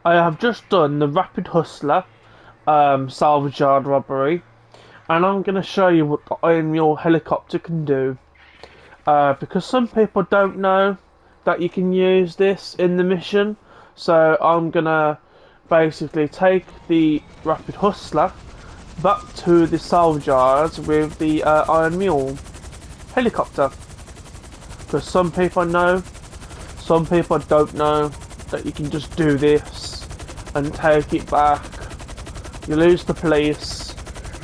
I have just done the Rapid Hustler salvage yard robbery, and I'm going to show you what the Iron Mule helicopter can do. Because some people don't know that you can use this in the mission, so I'm going to basically take the Rapid Hustler back to the salvage yard with the Iron Mule helicopter. Because some people know, some people don't know that you can just do this and take it back. You lose the police,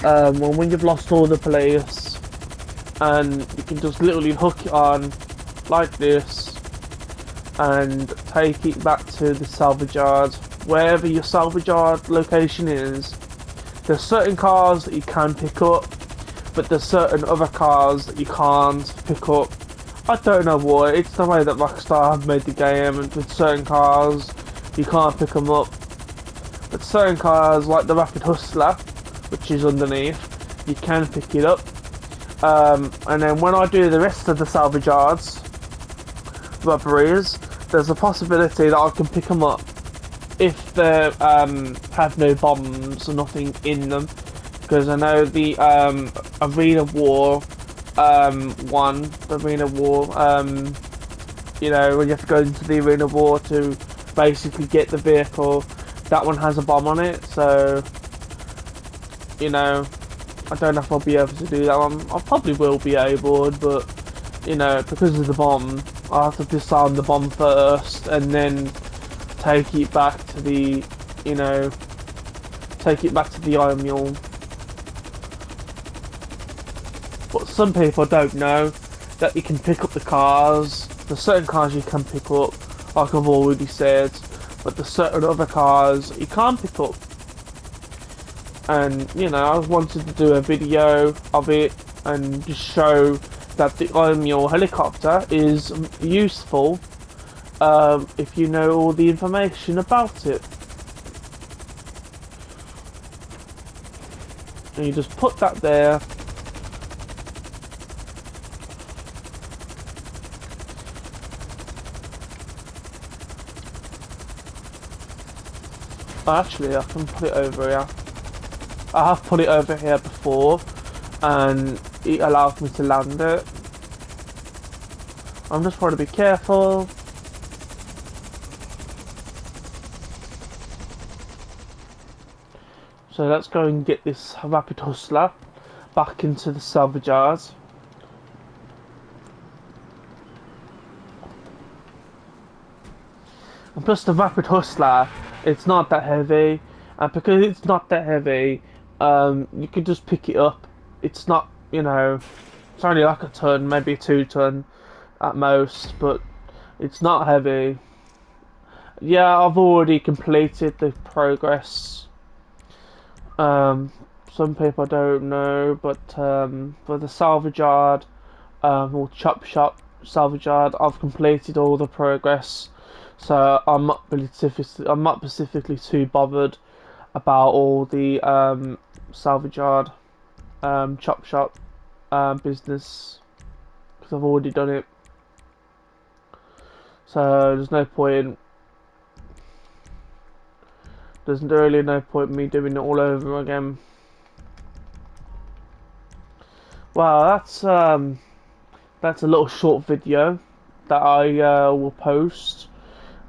when you've lost all the police, and you can just literally hook it on like this and take it back to the salvage yard, wherever your salvage yard location is. There's certain cars that you can pick up, but there's certain other cars that you can't pick up. I don't know why, it's the way that Rockstar have made the game, and with certain cars you can't pick them up. But certain cars, like the Rapid Hustler, which is underneath, you can pick it up. And then when I do the rest of the salvage yards robberies, there's a possibility that I can pick them up if they have no bombs or nothing in them. Because I know the Arena War the Arena War, you know, when you have to go into the Arena War to basically get the vehicle, that one has a bomb on it, so, you know, I don't know if I'll be able to do that one. I probably will be able, but, you know, because of the bomb, I have to disarm the bomb first, and then take it back to the, you know, take it back to the Iron Mule. But some people don't know that you can pick up the cars. There's certain cars you can pick up, like I've already said, but there's certain other cars you can't pick up. And, you know, I wanted to do a video of it and just show that the Iron Mule helicopter is useful if you know all the information about it. And you just put that there. Actually, I can put it over here. I have put it over here before, and it allowed me to land it. I'm just trying to be careful. So let's go and get this Rapid Hustler back into the salvage yard. And plus the Rapid Hustler, it's not that heavy, and because it's not that heavy, you can just pick it up. It's not, you know, it's only like a ton, maybe 2 ton at most, but it's not heavy. Yeah, I've already completed the progress. Some people don't know, but for the salvage yard, or chop shop salvage yard, I've completed all the progress. So I'm not specifically too bothered about all the salvage yard, chop shop business, because I've already done it. So there's no point. There's really no point in me doing it all over again. Well, that's a little short video that I will post,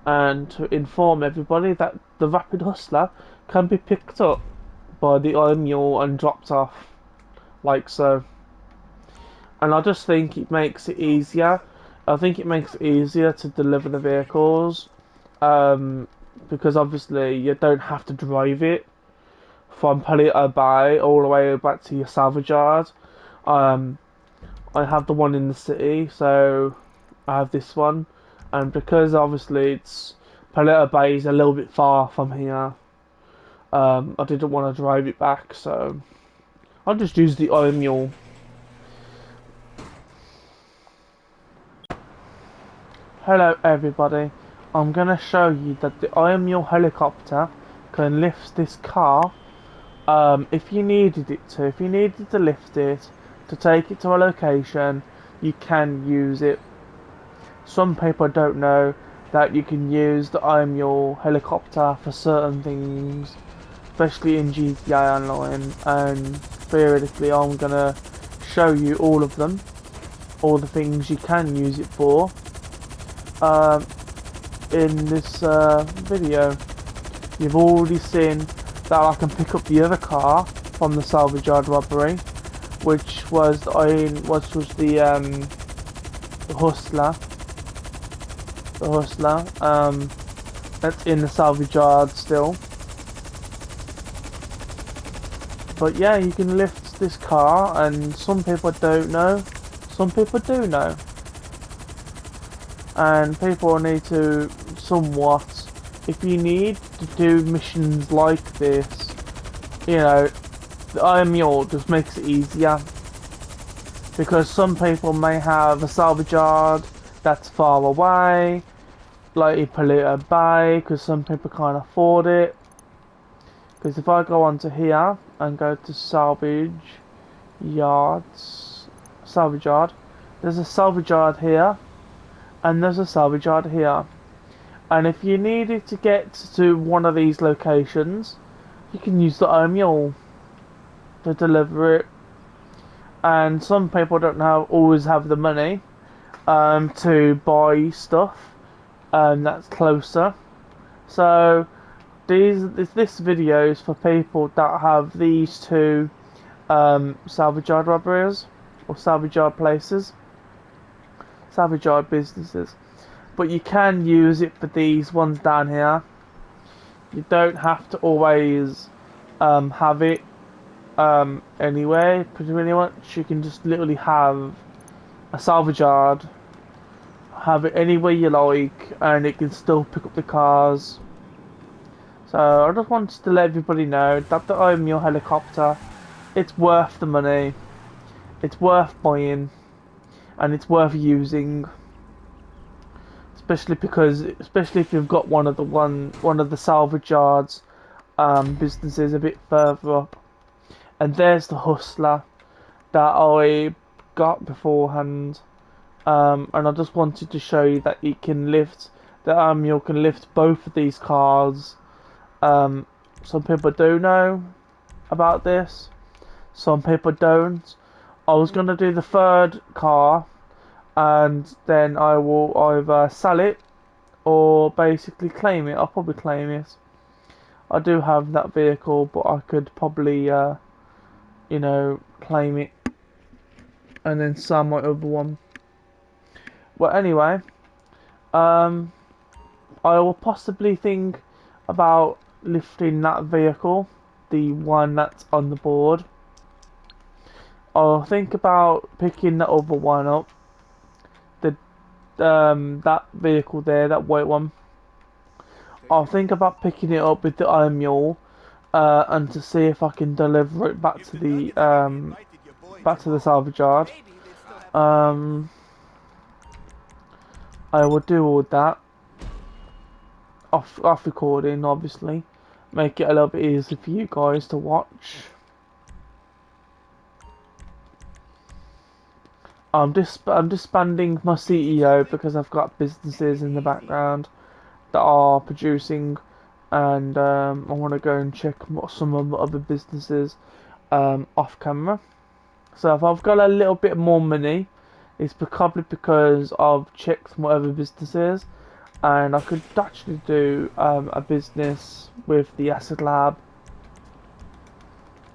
and to inform everybody that the Rapid Hustler can be picked up by the Iron Mule and dropped off, like so. And I just think it makes it easier. I think it makes it easier to deliver the vehicles, because obviously you don't have to drive it from Palito Bay all the way back to your salvage yard. Um, I have the one in the city, so I have this one, and because obviously it's Paleta Bay is a little bit far from here, I didn't want to drive it back, so I'll just use the Iron Mule. Hello everybody, I'm gonna show you that the Iron Mule helicopter can lift this car. If you needed it to, if you needed to lift it to take it to a location, you can use it. Some people don't know that you can use the I'm Your helicopter for certain things, especially in GTA Online, and theoretically I'm gonna show you all of them, all the things you can use it for um, in this video. You've already seen that I can pick up the other car from the salvage yard robbery, which was the hustler. The hustler. That's in the salvage yard still. But yeah, you can lift this car, and some people don't know. Some people do know. And people need to somewhat, if you need to do missions like this, you know, the I'm Mule just makes it easier. Because some people may have a salvage yard that's far away, like in Polluter Bay, because some people can't afford it. Because if I go onto here and go to salvage yards, salvage yard, there's a salvage yard here, and there's a salvage yard here. And if you needed to get to one of these locations, you can use the mule to deliver it. And some people don't always have the money to buy stuff that's closer. So this video is for people that have these two salvage yard robberies or salvage yard places, salvage yard businesses. But you can use it for these ones down here. You don't have to always have it anyway. Pretty much, you can just literally have a salvage yard, have it anywhere you like, and it can still pick up the cars. So I just wanted to let everybody know that the I'm Your helicopter, it's worth the money, it's worth buying, and it's worth using. Especially if you've got one of the salvage yards businesses a bit further up. And there's the hustler that I got beforehand. And I just wanted to show you that you can lift, that you can lift both of these cars. Some people do know about this, some people don't. I was gonna do the third car, and then I will either sell it or basically claim it. I'll probably claim it. I do have that vehicle, but I could probably, claim it and then sell my other one. Well, anyway, I will possibly think about lifting that vehicle, the one that's on the board. I'll think about picking that other one up, that vehicle there, that white one. I'll think about picking it up with the Iron Mule, and to see if I can deliver it back to the salvage yard. I will do all that off recording, obviously, make it a little bit easier for you guys to watch. I'm disbanding my CEO because I've got businesses in the background that are producing, and I want to go and check some of the other businesses off camera. So if I've got a little bit more money, it's probably because I've checked my other businesses, and I could actually do a business with the acid lab.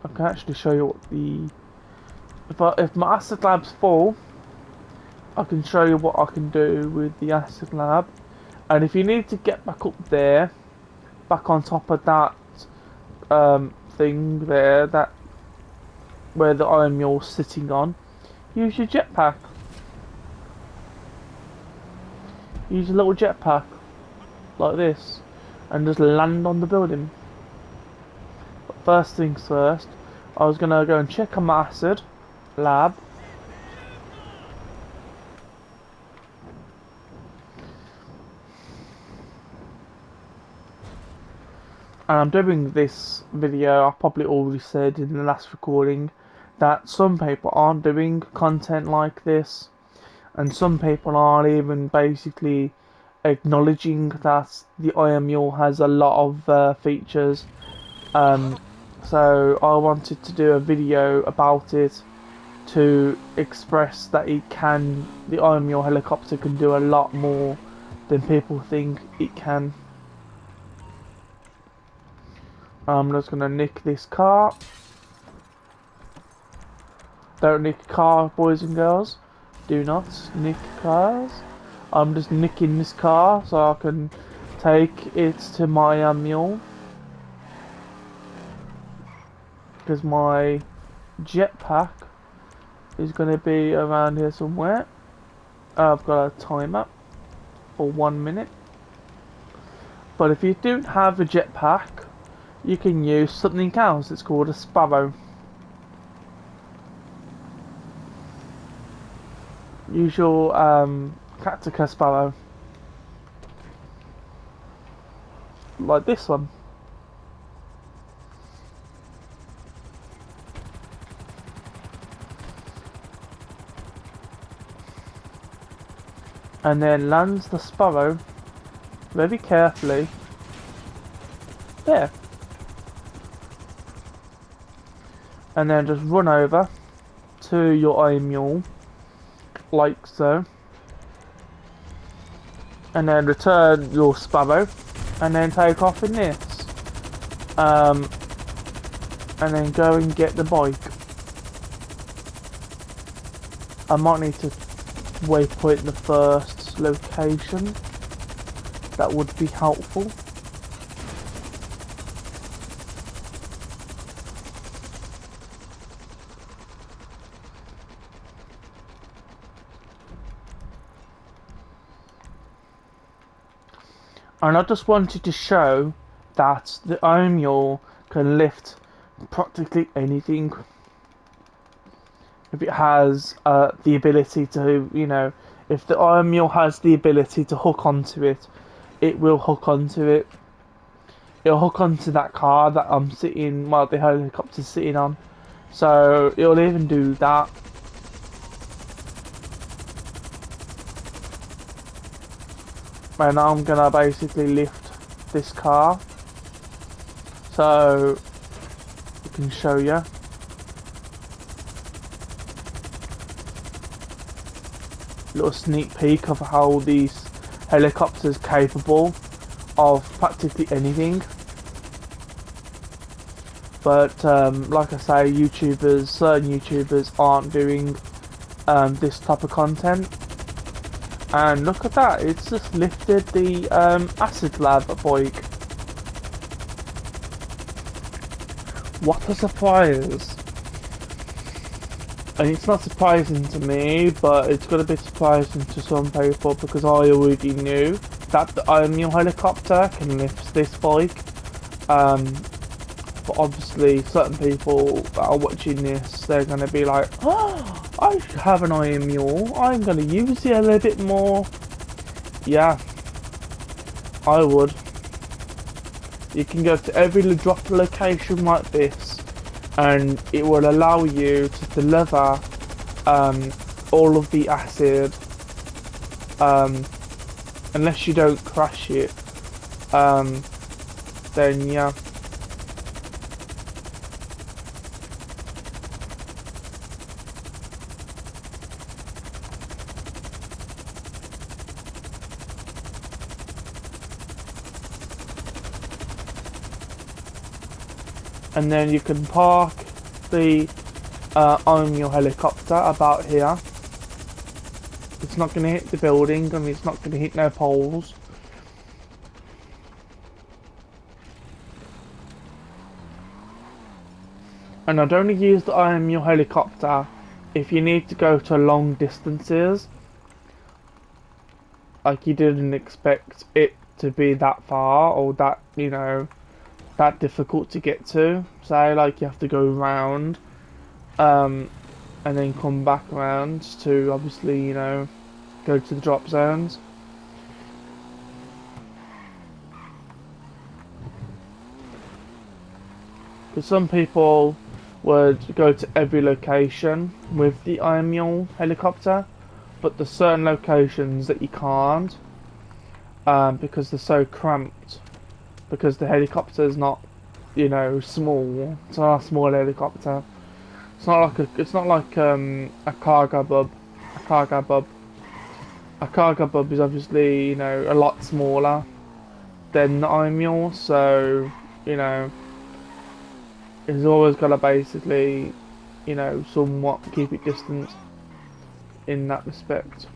I can actually show you what if my acid lab's full, I can show you what I can do with the acid lab. And if you need to get back up there, back on top of that thing there, that where the Iron Mule's sitting on, use your jetpack. Use a little jetpack like this and just land on the building. But first things first, I was gonna go and check on my acid lab. And I'm doing this video, I probably already said in the last recording, that some people aren't doing content like this, and some people aren't even basically acknowledging that the Iron Mule has a lot of features. Um, so I wanted to do a video about it to express that the Iron Mule helicopter can do a lot more than people think it can. I'm just gonna nick this car. Don't nick a car, boys and girls. Do not nick cars. I'm just nicking this car so I can take it to my mule. Because my jetpack is going to be around here somewhere. I've got a timer for 1 minute. But if you don't have a jetpack, you can use something else. It's called a sparrow. Use your Tactica sparrow. Like this one. And then lands the sparrow very carefully there. And then just run over to your Iron Mule, like so. And then return your sparrow, and then take off in this. And then go and get the bike. I might need to waypoint the first location. That would be helpful. And I just wanted to show that the Iron Mule can lift practically anything. If it has the ability to, if the Iron Mule has the ability to hook onto it, it will hook onto it. It'll hook onto that car that I'm sitting, well, the helicopter's sitting on. So it'll even do that. And I'm gonna basically lift this car. So I can show you. Little sneak peek of how these helicopters capable of practically anything. But like I say, certain YouTubers aren't doing this type of content. And look at that, it's just lifted the acid lab bike. What a surprise! And it's not surprising to me, but it's going to be surprising to some people because I already knew that the Iron Mule helicopter can lift this bike. But obviously, certain people that are watching this, they're going to be like, "Oh, I should have an Iron Mule. I'm going to use it a little bit more." Yeah, I would. You can go to every drop location like this, and it will allow you to deliver all of the acid, unless you don't crash it. Then yeah. And then you can park the Iron Mule helicopter about here. It's not going to hit the building, and it's not going to hit no poles. And I'd only use the Iron Mule helicopter if you need to go to long distances. Like you didn't expect it to be that far, or that, that difficult to get to. Say like you have to go round and then come back around to obviously go to the drop zones. Because some people would go to every location with the Iron Mule helicopter, but there's certain locations that you can't. because they're so cramped. Because the helicopter is not, you know, small. It's not a small helicopter. It's not like a cargo bub. A cargo bub. A cargo bub is obviously, you know, a lot smaller than the mule. So, you know, it's always got to basically, you know, somewhat keep it distant in that respect.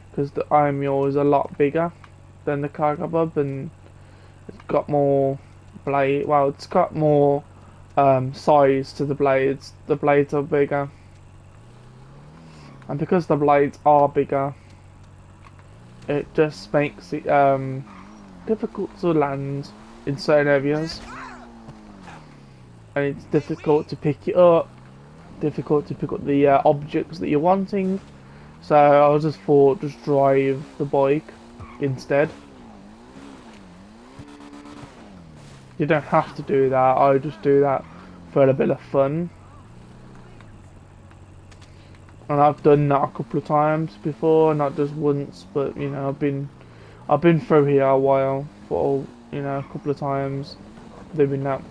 Because the Iron Mule is a lot bigger than the Cargo Bub, and it's got more blade. Well, it's got more size to the blades. The blades are bigger, and because the blades are bigger, it just makes it difficult to land in certain areas, and it's difficult to pick it up. Difficult to pick up the objects that you're wanting. So I just thought, just drive the bike instead. You don't have to do that. I just do that for a bit of fun, and I've done that a couple of times before, not just once, but you know, I've been through here a while for, you know, a couple of times doing that,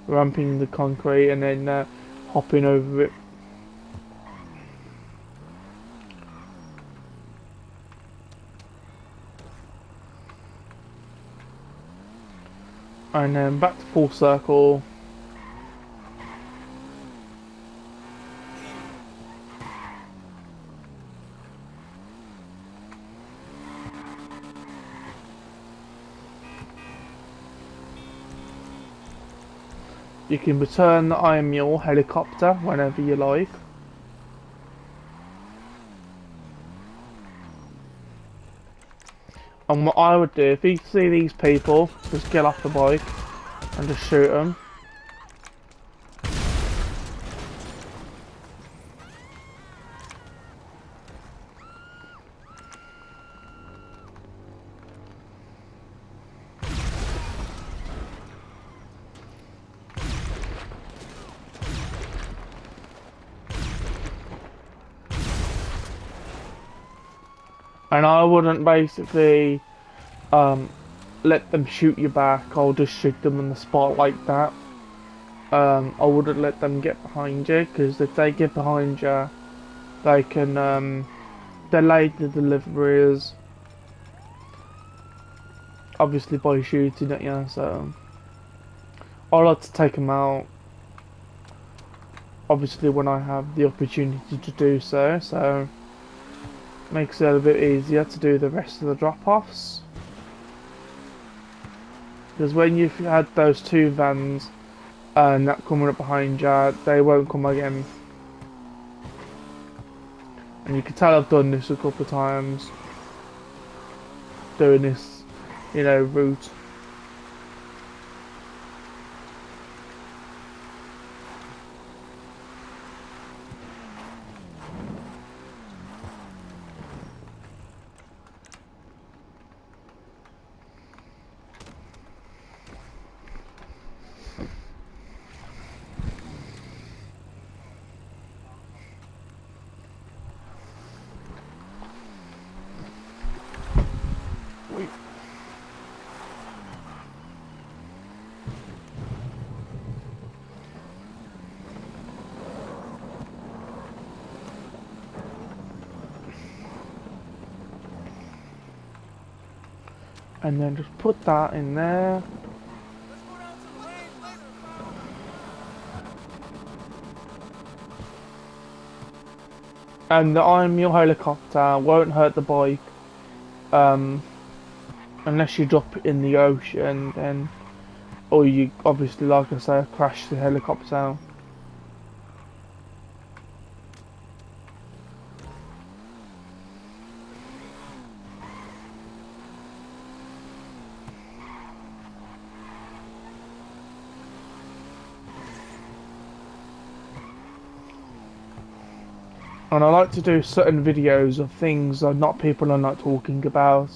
ramping the concrete and then hopping over it. And then back to full circle. You can return the Iron Mule helicopter whenever you like. And what I would do, if you see these people, just get off the bike and just shoot them. And I wouldn't basically let them shoot you back. I'll just shoot them on the spot like that. I wouldn't let them get behind you, because if they get behind you, they can delay the deliveries. Obviously by shooting at you, so I like to take them out. Obviously when I have the opportunity to do so, so makes it a bit easier to do the rest of the drop-offs. Because when you've had those two vans and that coming up behind you, they won't come again. And you can tell I've done this a couple of times, doing this, you know, route. And then just put that in there. And the Iron Mule helicopter won't hurt the bike, unless you drop it in the ocean, then, or you obviously, like I say, crash the helicopter. And I like to do certain videos of things that not people are not talking about,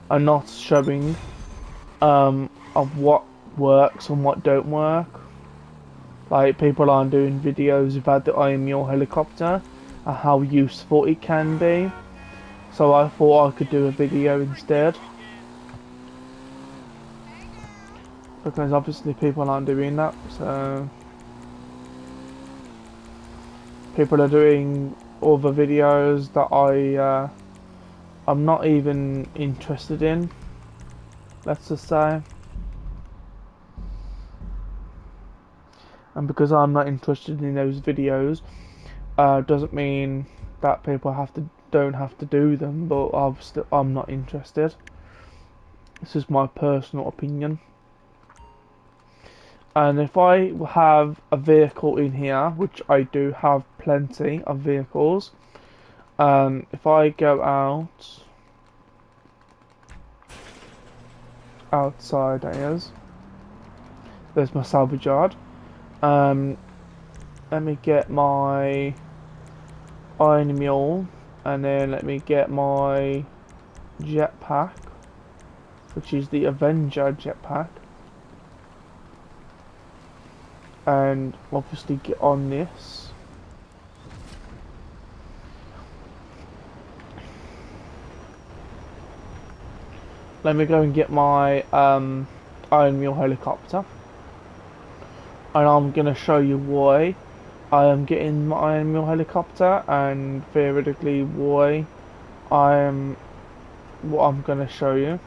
are not showing, of what works and what don't work. Like, people aren't doing videos about the Iron Mule helicopter and how useful it can be. So I thought I could do a video instead. Because obviously people aren't doing that, so people are doing other videos that I'm not even interested in, let's just say. And because I'm not interested in those videos, doesn't mean that people don't have to do them, but I'm not interested. This is my personal opinion. And if I have a vehicle in here, which I do have plenty of vehicles, if I go outside, there's my salvage yard. Let me get my iron mule, and then let me get my jetpack, which is the Avenger jetpack, and obviously get on this. Let me go and get my iron mule helicopter, and I'm gonna show you why I am getting my iron mule helicopter, and theoretically why what I'm gonna show you.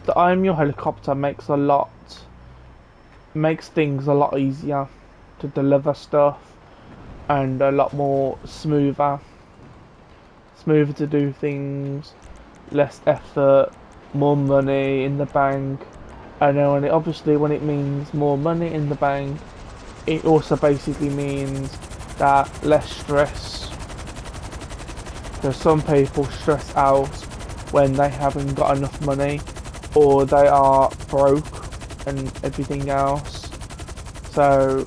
The iron mule helicopter makes things a lot easier to deliver stuff, and a lot more smoother to do things, less effort, more money in the bank. And then when it means more money in the bank, it also basically means that less stress. Because some people stress out when they haven't got enough money, or they are broke and everything else. So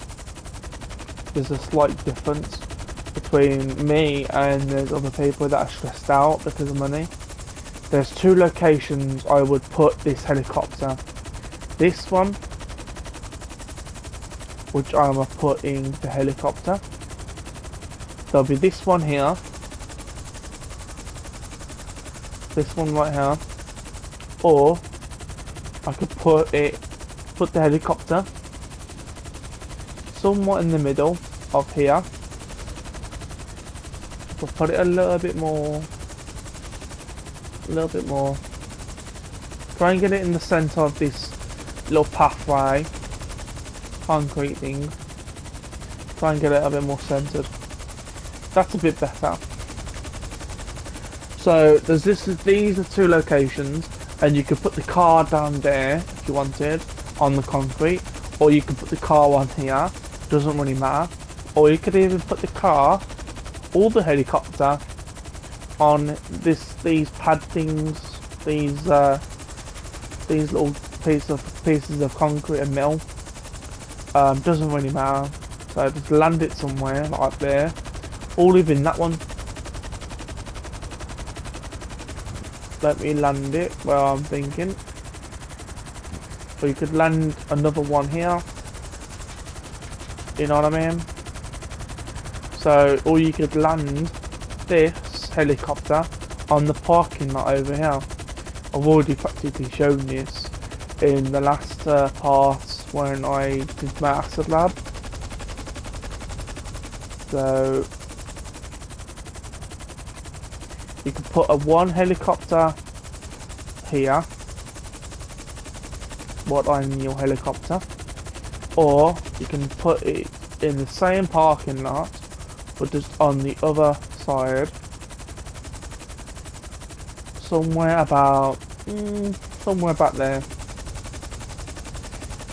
there's a slight difference between me and there's other people that are stressed out because of money. There's two locations I would put this helicopter. This one, which I'm gonna put in the helicopter. There'll be this one here. This one right here. Or I could put the helicopter somewhat in the middle of here. We'll put it a little bit more. Try and get it in the centre of this little pathway, concrete thing. Try and get it a bit more centered. That's a bit better. So these are two locations, and you could put the car down there if you wanted on the concrete, or you could put the car on here. Doesn't really matter. Or you could even put the car or the helicopter on these pad things, these little pieces of concrete and metal. Doesn't really matter. So just land it somewhere like up there, or live in that one. Let me land it where I'm thinking. Or you could land another one here. You know what I mean? So, or you could land this helicopter on the parking lot over here. I've already practically shown this in the last part when I did my acid lab. So you could put one helicopter here, what I mean your helicopter, or you can put it in the same parking lot but just on the other side, somewhere about there.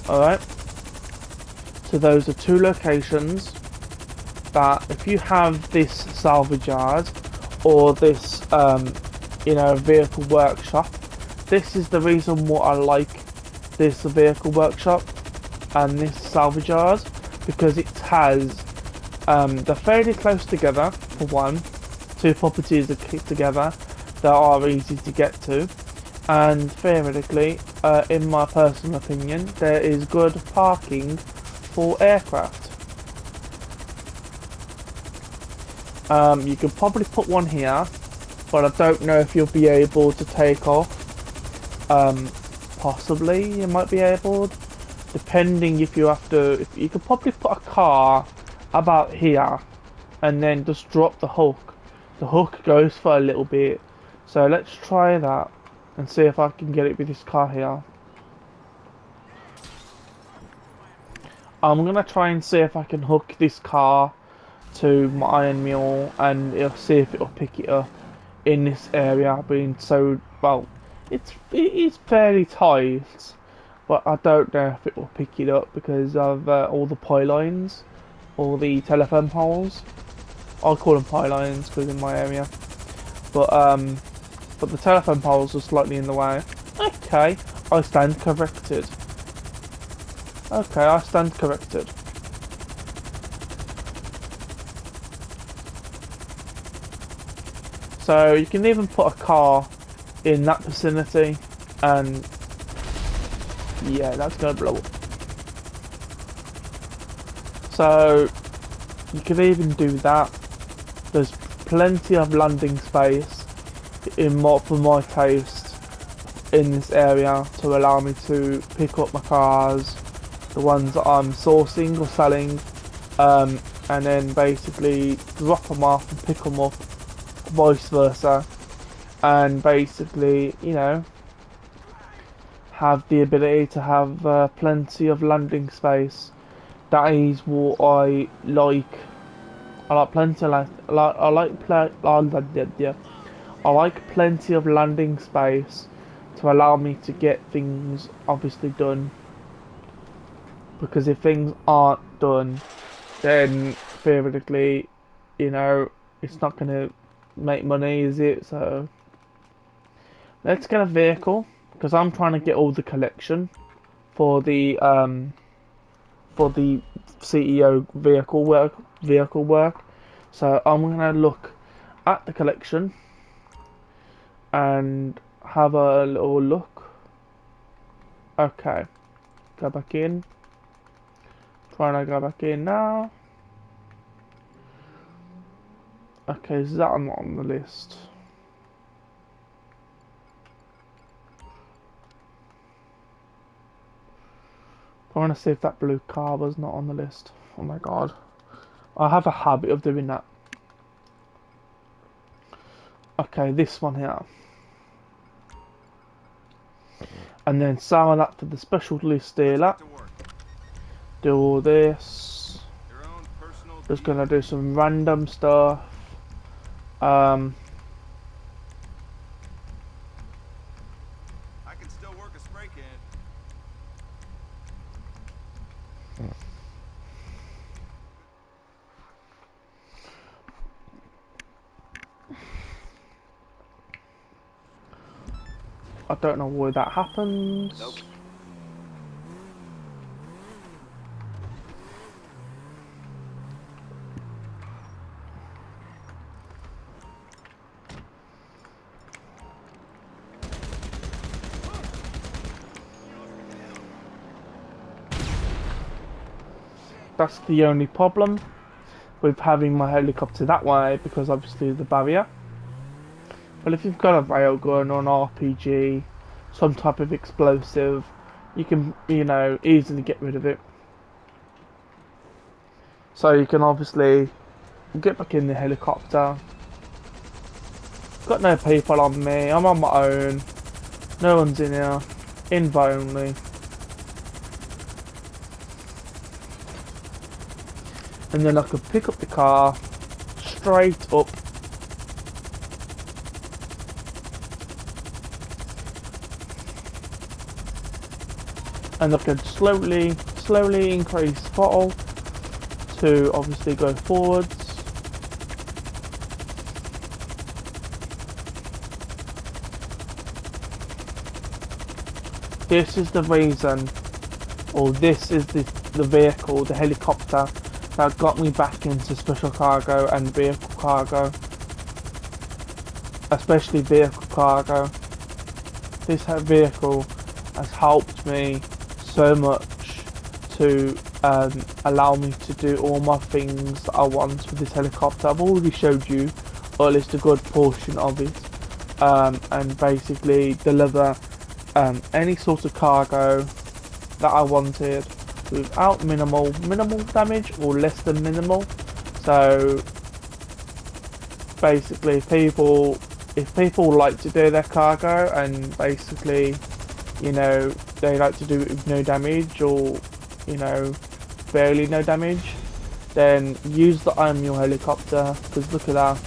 Alright, so those are two locations that if you have this salvage yard or this vehicle workshop, this is the reason why I like this vehicle workshop and this salvage yard, because it has they're fairly close together. For one, two properties are together that are easy to get to, and theoretically, in my personal opinion, there is good parking for aircraft. You could probably put one here, but I don't know if you'll be able to take off. Possibly you might be able, depending if you have to. If you could probably put a car about here, and then just drop the hook. The hook goes for a little bit, so let's try that and see if I can get it with this car here. I'm gonna try and see if I can hook this car to my iron mule, and it'll see if it'll pick it up in this area being so well. It is fairly tight, but I don't know if it will pick it up because of all the pylons, all the telephone poles. I'll call them pylons because in my area, but the telephone poles are slightly in the way. Okay, I stand corrected. Okay, I stand corrected. So you can even put a car in that vicinity, and yeah, that's gonna blow up. So you can even do that. There's plenty of landing space for my taste in this area to allow me to pick up my cars, the ones that I'm sourcing or selling, and then basically drop them off and pick them up, vice versa, and basically, you know, have the ability to have plenty of landing space. That is what I like. I like plenty of I like plenty of landing space to allow me to get things obviously done. Because if things aren't done, then theoretically, you know, it's not gonna make money, is it? So let's get a vehicle, because I'm trying to get all the collection for the CEO vehicle work. So I'm gonna look at the collection and have a little look. Okay, go back in. Trying to go back in now. Okay, is that not on the list? I want to see if that blue car was not on the list. Oh my god. I have a habit of doing that. Okay, this one here. And then sell that to the special list dealer. Do all this. Just gonna do some random stuff. I can still work a spray can. I don't know why that happens. Nope. That's the only problem with having my helicopter that way, because obviously the barrier. But if you've got a railgun or an RPG, some type of explosive, you can, you know, easily get rid of it. So you can obviously get back in the helicopter. Got no people on me, I'm on my own. No one's in here. Invite only. And then I could pick up the car straight up. And I could slowly increase throttle to obviously go forwards. This is the reason, or this is the vehicle, the helicopter, that got me back into special cargo and vehicle cargo. Especially vehicle cargo. This vehicle has helped me so much to allow me to do all my things that I want with this helicopter. I've already showed you, or at least a good portion of it, and basically deliver any sort of cargo that I wanted without minimal damage or less than minimal. So basically, if people like to do their cargo and basically, you know, they like to do it with no damage or, you know, barely no damage, then use the mule helicopter, because look at that.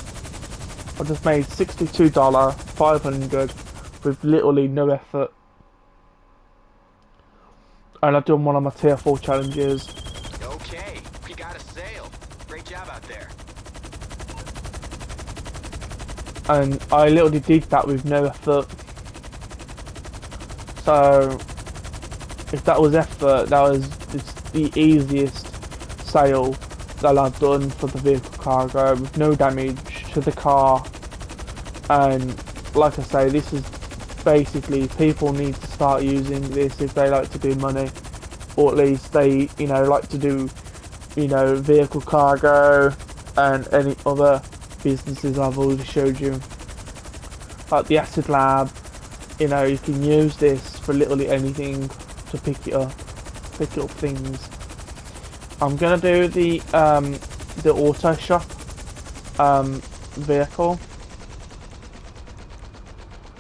I just made $62,500 with literally no effort. And I've done one of my tier 4 challenges. Okay, we got a sale. Great job out there. And I literally did that with no effort. So if that was effort, that was the easiest sale that I've done for the vehicle cargo with no damage to the car. And like I say, this is basically, people need to start using this if they like to do money, or at least they, you know, like to do, you know, vehicle cargo and any other businesses I've already showed you, like the acid lab. You know, you can use this for literally anything to pick up things. I'm gonna do the auto shop vehicle.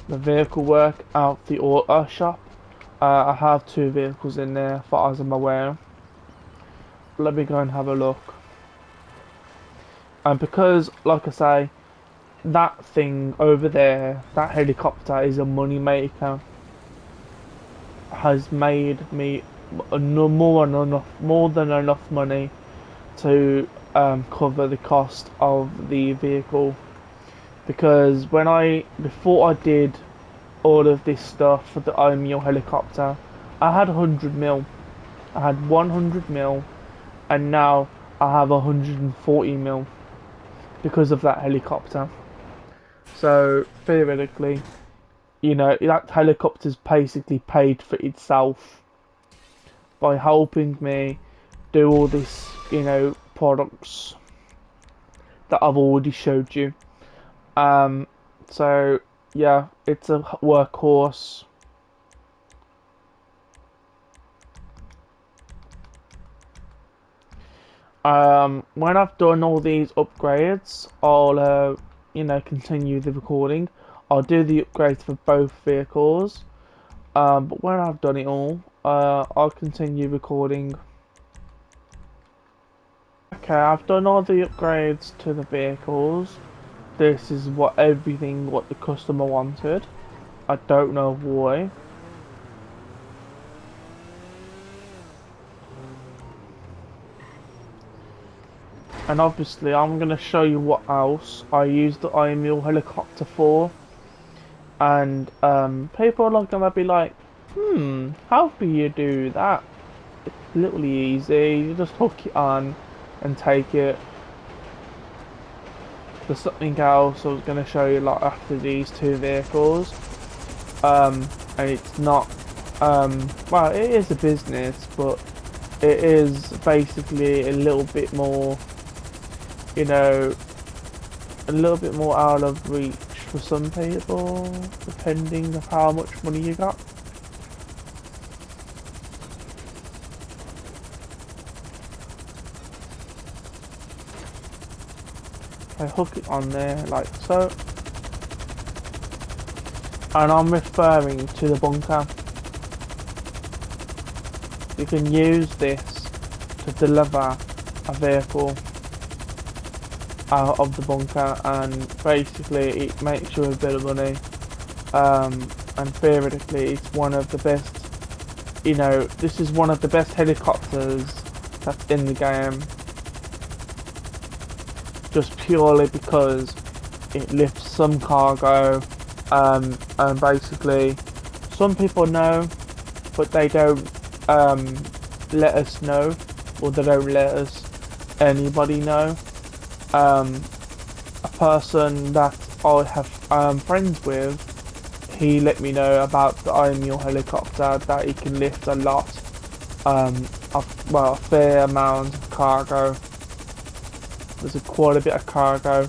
The vehicle work out the auto shop. I have 2 vehicles in there, as far as I'm aware. Let me go and have a look. And because, like I say, that thing over there, that helicopter is a money maker. Has made me more than enough money to cover the cost of the vehicle. Because before I did all of this stuff for the mule helicopter, I had 100 mil. I had 100 mil, and now I have 140 mil because of that helicopter. So theoretically, you know, that helicopter's basically paid for itself by helping me do all this, you know, products that I've already showed you. So yeah, it's a workhorse. When I've done all these upgrades, I'll you know, continue the recording. I'll do the upgrades for both vehicles. But when I've done it all, I'll continue recording. Okay, I've done all the upgrades to the vehicles. This is what the customer wanted. I don't know why. And obviously I'm going to show you what else I used the mule helicopter for. And people are going to be like, how do you do that? It's literally easy. You just hook it on and take it. There's something else I was going to show you like after these 2 vehicles. And it's not, well, it is a business, but it is basically a little bit more, you know, a little bit more out of reach for some people, depending on how much money you got. I hook it on there like so, and I'm referring to the bunker. You can use this to deliver a vehicle out of the bunker, and basically it makes you a bit of money, and theoretically it's one of the best, you know, this is one of the best helicopters that's in the game, just purely because it lifts some cargo, and basically some people know, but they don't let us know, or they don't let us anybody know. A person that I have friends with, he let me know about the mule helicopter, that it can lift a lot. I've well, a fair amount of cargo. There's quite a bit of cargo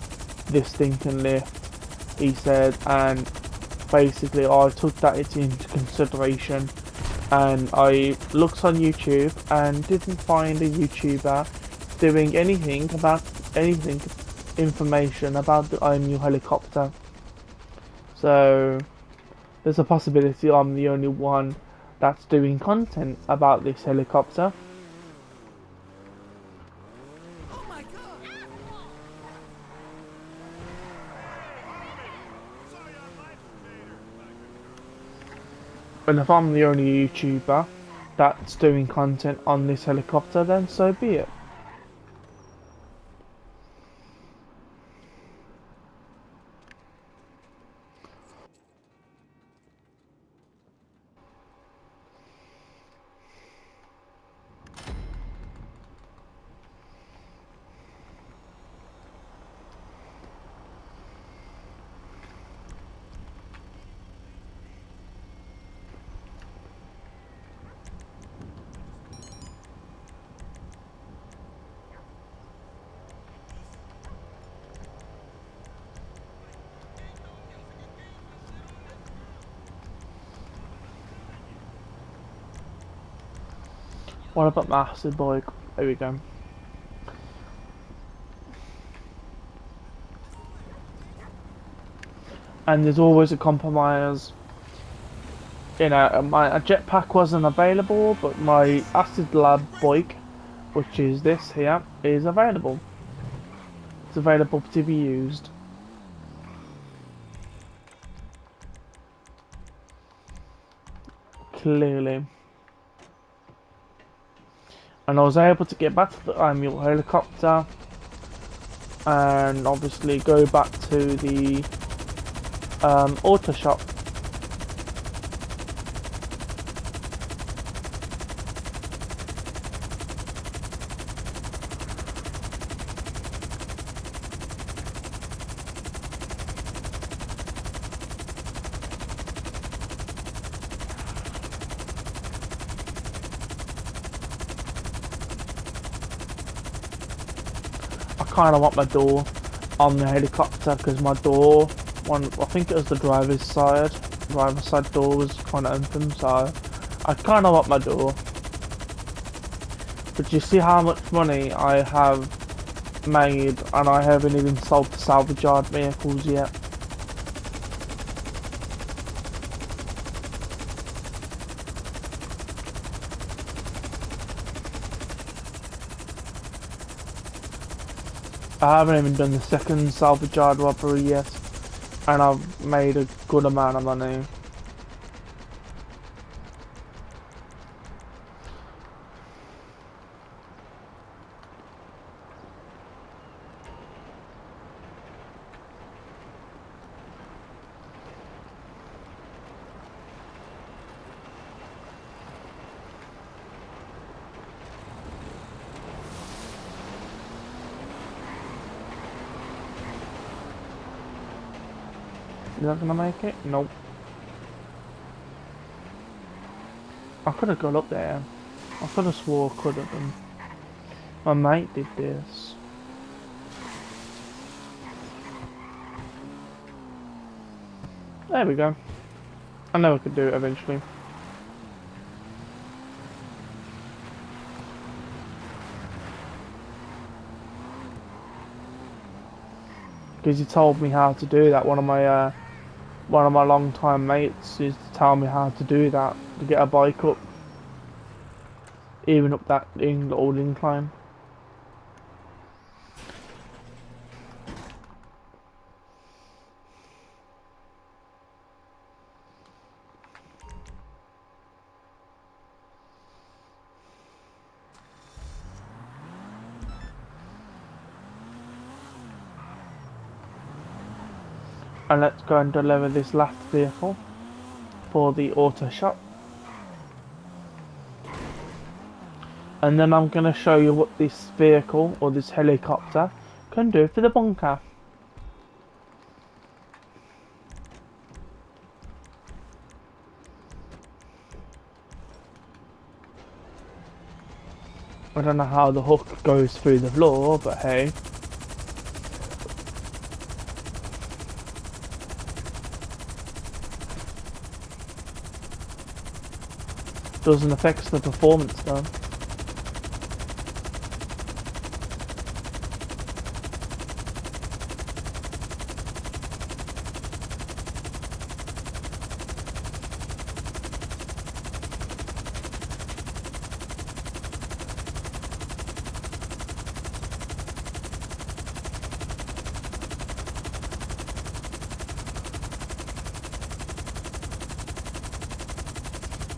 this thing can lift, he said, and basically I took that into consideration, and I looked on YouTube and didn't find a YouTuber doing anything about anything information about the IMU helicopter. So there's a possibility I'm the only one that's doing content about this helicopter. And if I'm the only YouTuber that's doing content on this helicopter, then so be it. What about Master Boy? There we go. And there's always a compromise. You know, my jetpack wasn't available, but my Acid Lab bike, which is this here, is available. It's available to be used. Clearly. And I was able to get back to the mule helicopter and obviously go back to the auto shop. I kind of want my door on the helicopter because my door, I think it was the driver's side door was kind of open, so I kind of want my door. But you see how much money I have made, and I haven't even sold the salvage yard vehicles yet. I haven't even done the second salvage yard robbery yet, and I've made a good amount of money. Is that gonna make it? Nope. I could have got up there. I could have swore I could have done. My mate did this. There we go. I know I could do it eventually. Because he told me how to do that. One of my long-time mates used to tell me how to do that to get a bike up, even up that old incline. And let's go and deliver this last vehicle for the auto shop. And then I'm going to show you what this vehicle or this helicopter can do for the bunker. I don't know how the hook goes through the floor, but hey. Doesn't affect the performance though.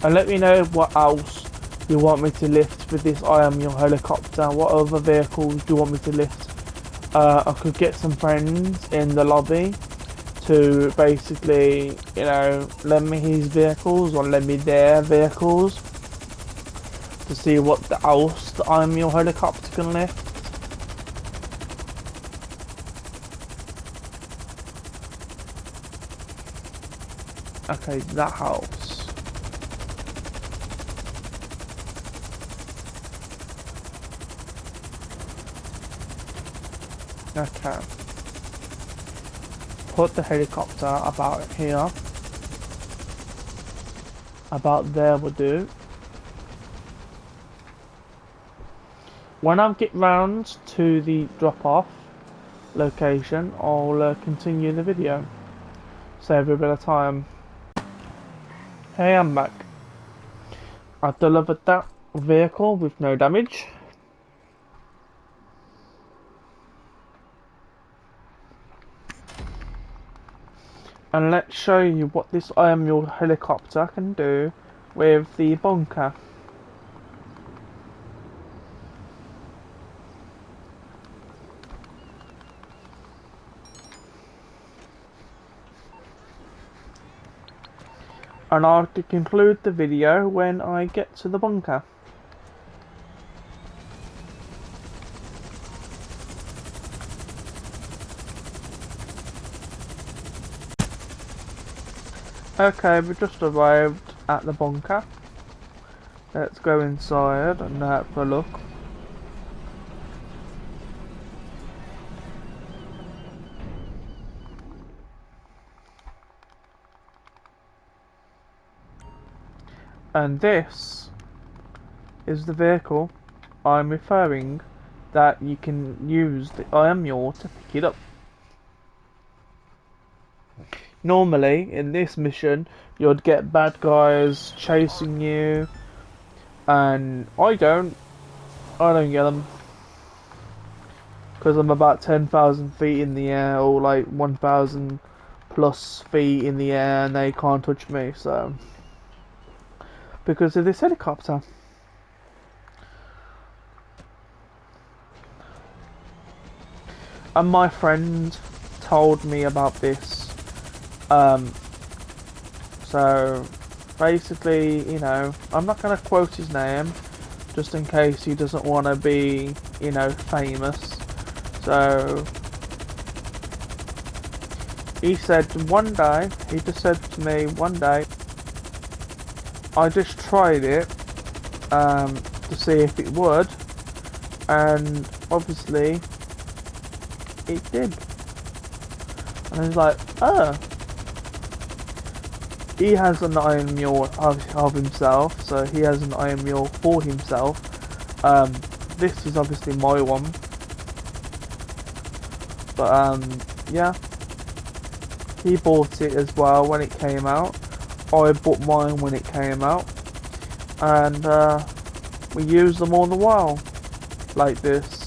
And let me know what else you want me to lift with this I Am Your Helicopter. What other vehicles do you want me to lift? I could get some friends in the lobby to basically, you know, lend me his vehicles or lend me their vehicles to see what else the I Am Your Helicopter can lift. Okay, that helps. Okay. Put the helicopter about here. About there will do. When I get round to the drop-off location, I'll continue the video. Save a bit of time. Hey, I'm back. I delivered that vehicle with no damage. And let's show you what this I Am Your Helicopter can do with the bunker. And I'll conclude the video when I get to the bunker. Okay, we just arrived at the bunker. Let's go inside and have a look. And this is the vehicle I'm referring that you can use the I Am Your to pick it up. Normally, in this mission, you'd get bad guys chasing you, and I don't get them. Because I'm about 10,000 feet in the air, or like 1,000 plus feet in the air, and they can't touch me, so. Because of this helicopter. And my friend told me about this. So basically, you know, I'm not going to quote his name just in case he doesn't want to be, you know, famous. So he said one day, he just said to me one day, I just tried it to see if it would, and obviously it did. And I was like, oh. He has an I Am Your of himself, so he has an I Am Your for himself. This is obviously my one. But yeah. He bought it as well when it came out. I bought mine when it came out. And we use them all the while. Like this.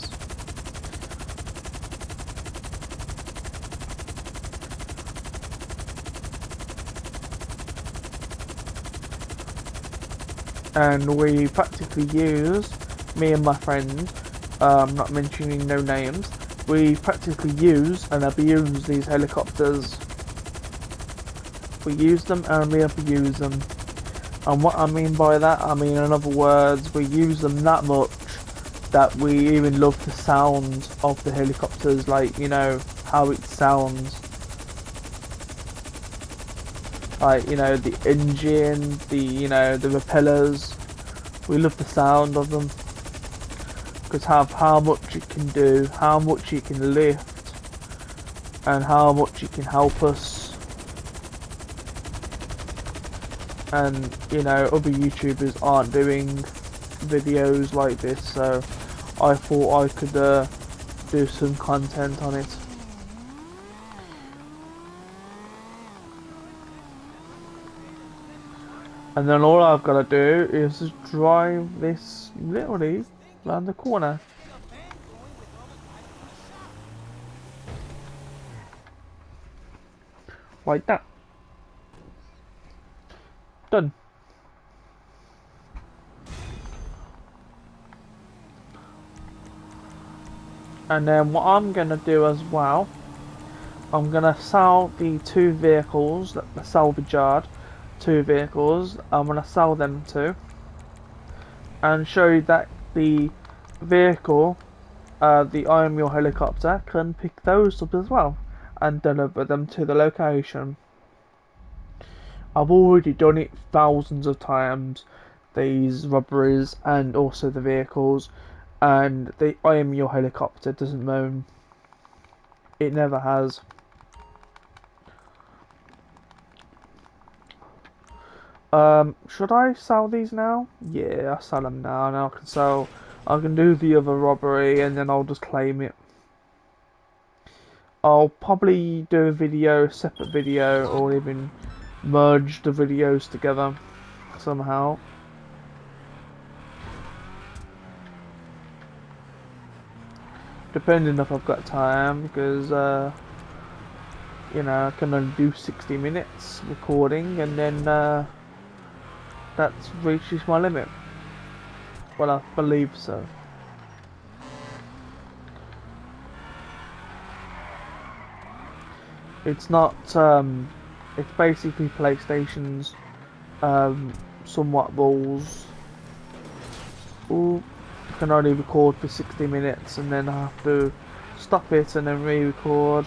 And we practically use, me and my friend, not mentioning no names, we practically use and abuse these helicopters. We use them and we abuse them. And what I mean by that, I mean in other words, we use them that much that we even love the sound of the helicopters, like, you know, how it sounds. Like, you know, the engine, the, you know, the propellers. We love the sound of them. because have how much it can do, how much it can lift, and how much it can help us. And you know, other YouTubers aren't doing videos like this, so I thought I could do some content on it. And then all I've got to do is just drive this literally around the corner. Like that. Done. And then what I'm going to do as well, I'm going to sell the 2 vehicles, the salvage yard, 2 vehicles, I'm going to sell them too. And show you that the vehicle, the Iron Mule helicopter, can pick those up as well and deliver them to the location. I've already done it thousands of times, these robberies and also the vehicles, and the Iron Mule helicopter doesn't moan. It never has. Should I sell these now? Yeah, I'll sell them now, and I can do the other robbery, and then I'll just claim it. I'll probably do a video, a separate video, or even merge the videos together somehow. Depending if I've got time, because you know, I can only do 60 minutes recording, and then that reaches my limit. Well, I believe so. It's not, it's basically PlayStation's somewhat rules. Ooh, I can only record for 60 minutes and then I have to stop it and then re-record.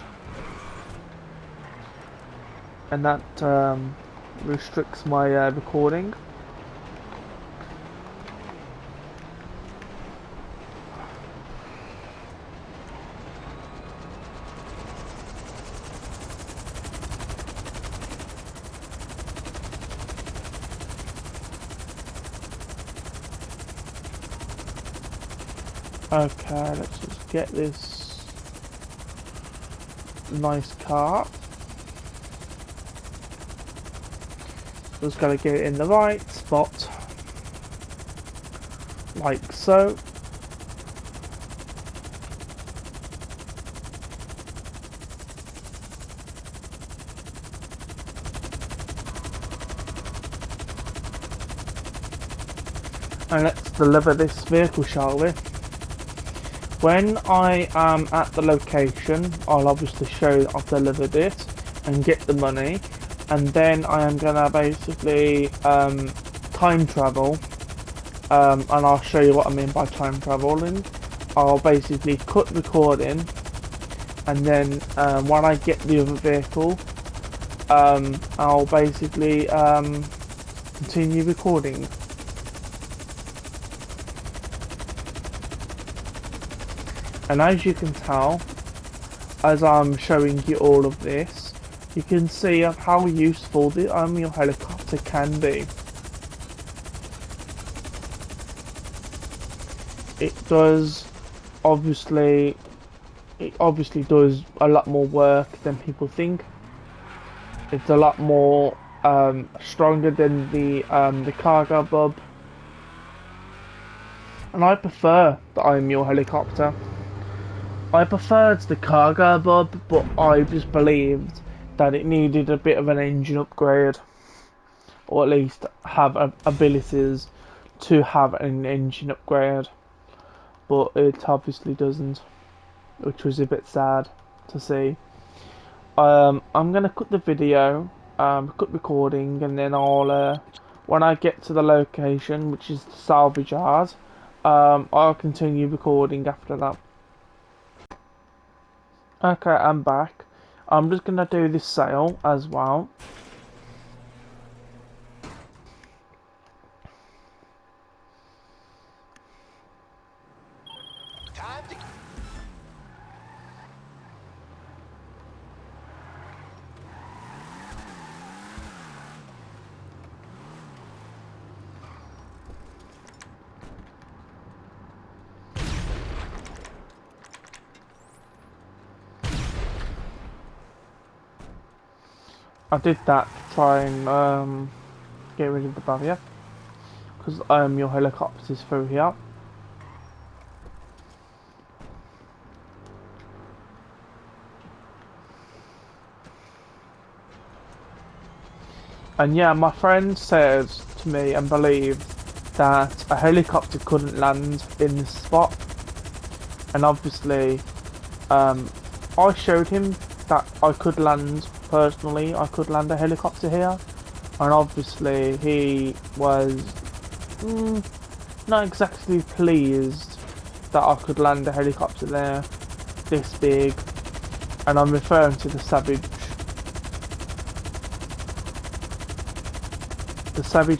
And that restricts my recording. Okay, let's just get this nice car. Just gotta get it in the right spot, like so. And let's deliver this vehicle, shall we? When I am at the location, I'll obviously show that I've delivered it and get the money, and then I am gonna basically time travel, and I'll show you what I mean by time traveling. I'll basically cut recording, and then when I get the other vehicle, I'll basically continue recording. And as you can tell, as I'm showing you all of this, you can see how useful the Mule helicopter can be. It obviously does a lot more work than people think. It's a lot more stronger than the cargo bub, and I prefer the Iron Mule helicopter. I preferred the cargo bub, but I just believed that it needed a bit of an engine upgrade, or at least have abilities to have an engine upgrade, but it obviously doesn't, which was a bit sad to see. I'm gonna cut the video, cut recording, and then I'll when I get to the location, which is the salvage yard, I'll continue recording after that. Okay, I'm back. I'm just gonna do this sale as well. Time to... I did that to try and get rid of the barrier, because your helicopter is through here. And yeah, my friend says to me and believes that a helicopter couldn't land in this spot. And obviously, I showed him that I could land, personally, I could land a helicopter here. And obviously, he was not exactly pleased that I could land a helicopter there, this big. And I'm referring to the Savage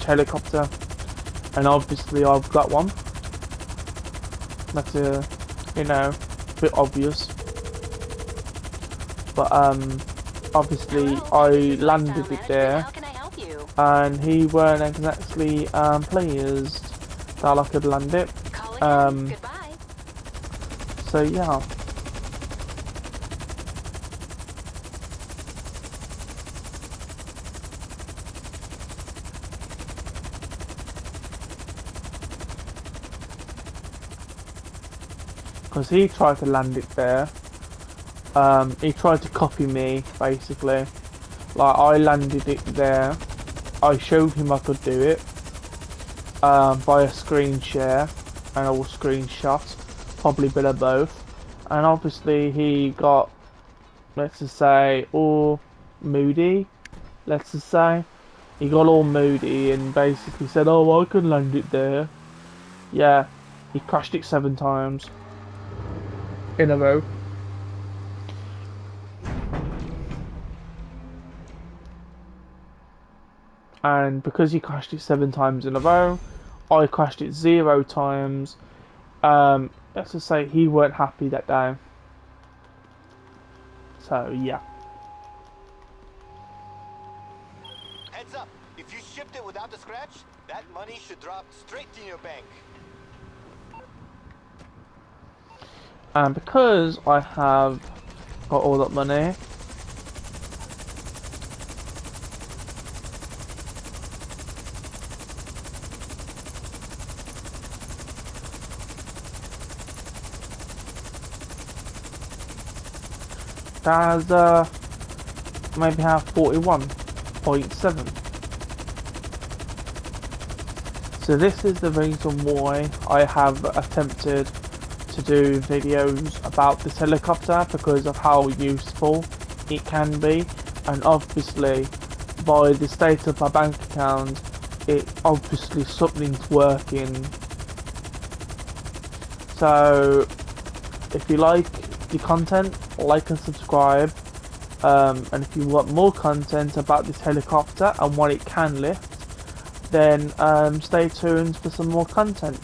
helicopter, and obviously I've got one. That's a bit obvious, but obviously I landed it there, How can I help you? and he weren't exactly pleased that I could land it. Call again. Goodbye. So yeah. Because he tried to land it there. He tried to copy me, basically. Like, I landed it there. I showed him I could do it. By a screen share and a screenshot. Probably a bit of both. And obviously he got, let's just say, all moody. Let's just say. He got all moody and basically said, oh, I can land it there. Yeah, he crashed it 7 times. In a row. And because he crashed it 7 times in a row, I crashed it 0 times. Let's just say he weren't happy that day. So yeah. Heads up. If you shipped it without the scratch, that money should drop straight to your bank. And because I have got all that money, that's maybe have 41.7. So this is the reason why I have attempted to do videos about this helicopter, because of how useful it can be, and obviously by the state of my bank account, it obviously something's working. So if you like the content, like and subscribe, and if you want more content about this helicopter and what it can lift, then stay tuned for some more content.